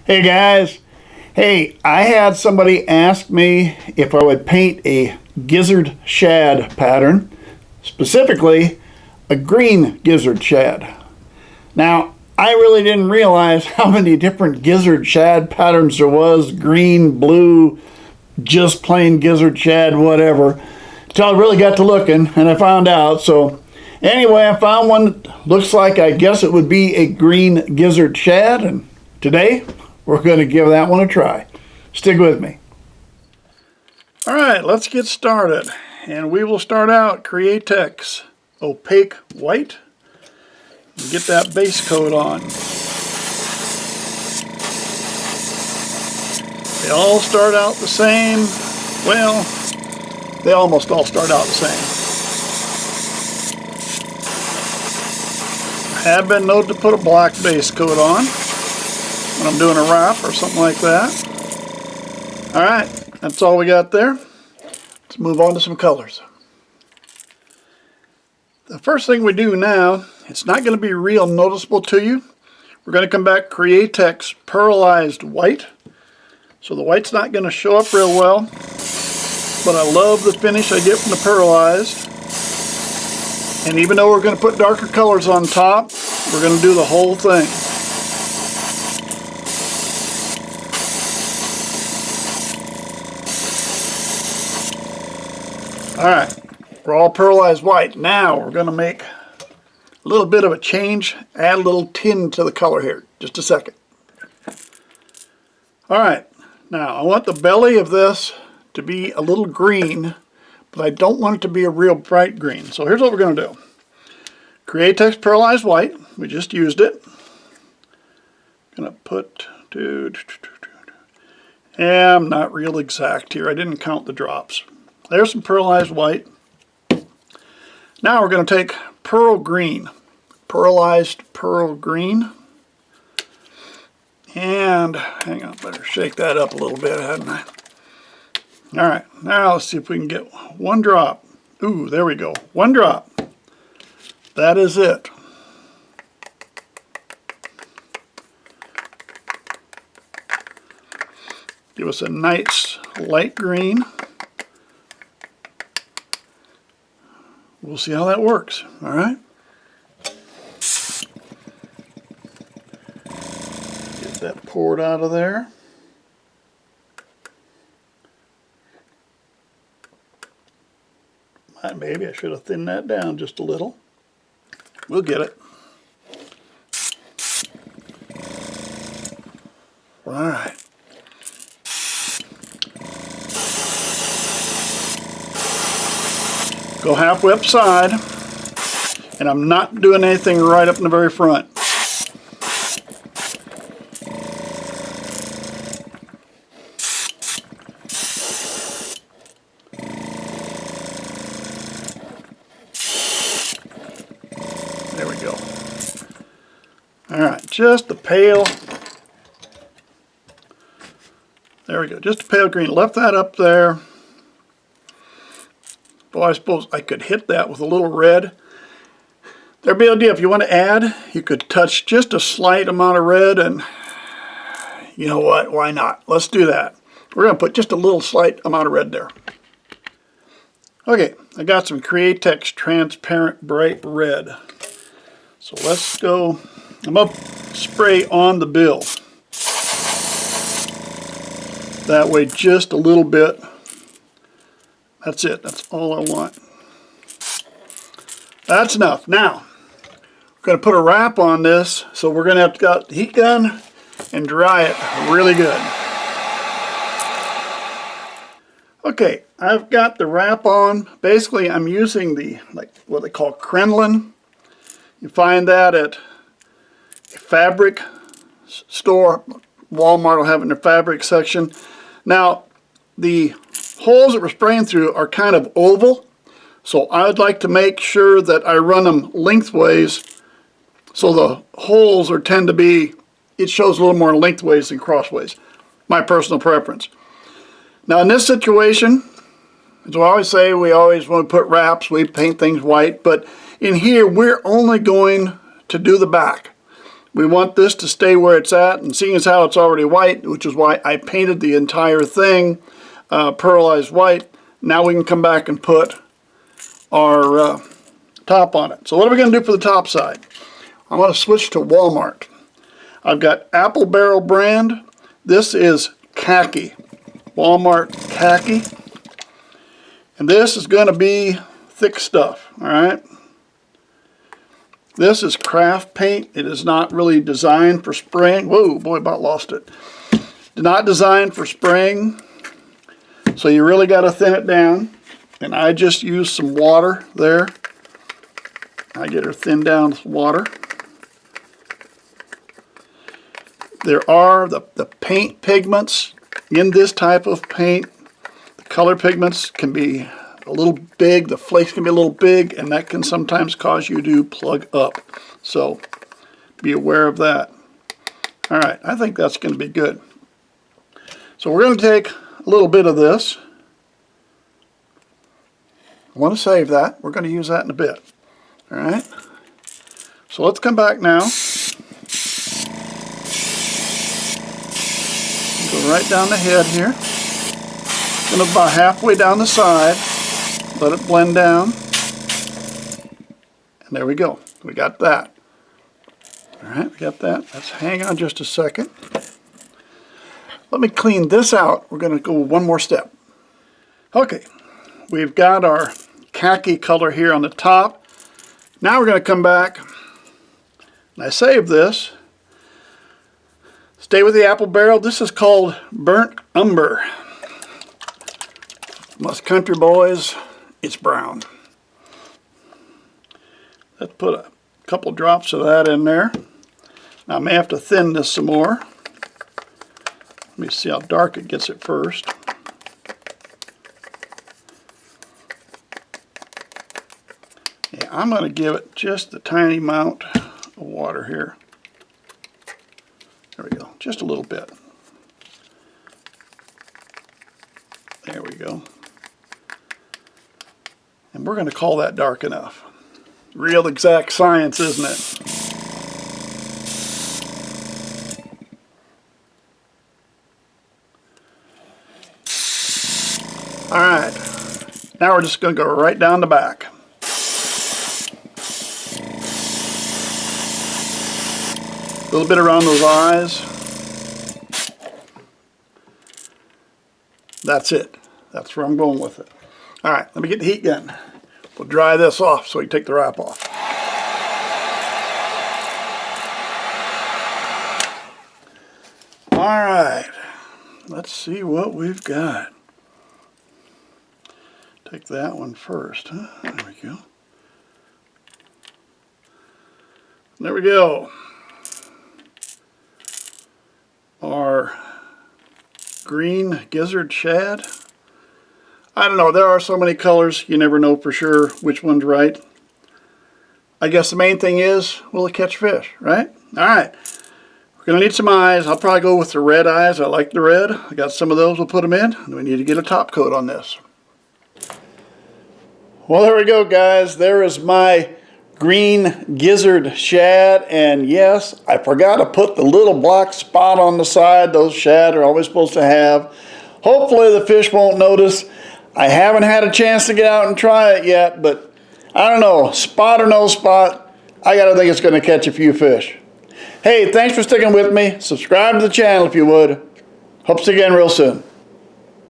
Hey guys, hey, I had somebody ask me if I would paint a gizzard shad pattern, specifically a green gizzard shad. Now, I really didn't realize how many different gizzard shad patterns there was, green, blue, just plain gizzard shad, whatever, until I really got to looking and I found out. So anyway, I found one that looks like, I guess it would be a green gizzard shad, and today we're going to give that one a try. Stick with me. All right, let's get started. And we will start out Createx Opaque White. And get that base coat on. They all start out the same. Well, they almost all start out the same. I have been known to put a black base coat on when I'm doing a wrap or something like that. Alright, that's all we got there. Let's move on to some colors. The first thing we do now, it's not going to be real noticeable to you. We're going to come back Createx Pearlized White. So the white's not going to show up real well, but I love the finish I get from the Pearlized. And even though we're going to put darker colors on top, we're going to do the whole thing. Alright, we're all pearlized white. Now we're going to make a little bit of a change, add a little tint to the color here. Just a second. Alright, now I want the belly of this to be a little green, but I don't want it to be a real bright green. So here's what we're going to do. Createx Pearlized White, we just used it. Going to put, I'm not real exact here. I didn't count the drops. There's some Pearlized White. Now we're going to take Pearl Green, Pearlized Pearl Green. And, hang on, better shake that up a little bit, hadn't I? Alright, now let's see if we can get one drop. Ooh, there we go. One drop. That is it. Give us a nice light green. We'll see how that works. All right. Get that poured out of there. Maybe I should have thinned that down just a little. We'll get it. All right. Go halfway up side, and I'm not doing anything right up in the very front. There we go. Alright, just a pale, there we go, just a pale green. Left that up there. Boy, I suppose I could hit that with a little red. There'd be an idea. If you want to add, you could touch just a slight amount of red, and you know what, why not? Let's do that. We're going to put just a little slight amount of red there. Okay, I got some Createx Transparent Bright Red. So let's go, I'm going to spray on the bill. That way, just a little bit. That's it. That's all I want. That's enough. Now, we're going to put a wrap on this, so we're going to have to get the heat gun and dry it really good. Okay, I've got the wrap on. Basically, I'm using the, like what they call crinoline. You find that at a fabric store. Walmart will have it in their fabric section. Now, the holes that we're spraying through are kind of oval, so I would like to make sure that I run them lengthways, so the holes tend to be, it shows a little more lengthways than crossways. My personal preference. Now in this situation, as I always say, we always want to put wraps, we paint things white, but in here we're only going to do the back. We want this to stay where it's at, and seeing as how it's already white, which is why I painted the entire thing pearlized white, now we can come back and put our top on it. So what are we going to do for the top side? I'm going to switch to Walmart. I've got Apple Barrel brand. This is khaki, Walmart khaki. And this is going to be thick stuff, all right? This is craft paint. It is not really designed for spraying. Whoa, boy, about lost it. Not designed for spraying, so you really got to thin it down. And I just use some water there. I get her thinned down with water. There are the paint pigments in this type of paint. The color pigments can be a little big, the flakes can be a little big, and that can sometimes cause you to plug up. So be aware of that. All right, I think that's going to be good. So we're going to take a little bit of this. I want to save that. We're going to use that in a bit. All right. So let's come back now. Go right down the head here. Going about halfway down the side. Let it blend down. And there we go. We got that. All right, we got that. Let's hang on just a second. Let me clean this out. We're going to go one more step. Okay, we've got our khaki color here on the top. Now we're going to come back, and I saved this. Stay with the apple barrel. This is called burnt umber. Us country boys, it's brown. Let's put a couple drops of that in there. Now I may have to thin this some more. Let me see how dark it gets at first. Yeah, I'm going to give it just a tiny amount of water here. There we go, just a little bit. There we go. And we're going to call that dark enough. Real exact science, isn't it? All right, now we're just going to go right down the back. A little bit around those eyes. That's it. That's where I'm going with it. All right, let me get the heat gun. We'll dry this off so we can take the wrap off. All right, let's see what we've got. Take that one first, huh? There we go. There we go. Our green gizzard shad. I don't know, there are so many colors, you never know for sure which one's right. I guess the main thing is, will it catch fish, right? All right, we're going to need some eyes. I'll probably go with the red eyes. I like the red. I got some of those, we'll put them in. And we need to get a top coat on this. Well, there we go, guys. There is my green gizzard shad, and yes, I forgot to put the little black spot on the side. Those shad are always supposed to have. Hopefully the fish won't notice. I haven't had a chance to get out and try it yet, but I don't know, spot or no spot, I gotta think it's gonna catch a few fish. Hey, thanks for sticking with me. Subscribe to the channel if you would. Hope to see you again real soon.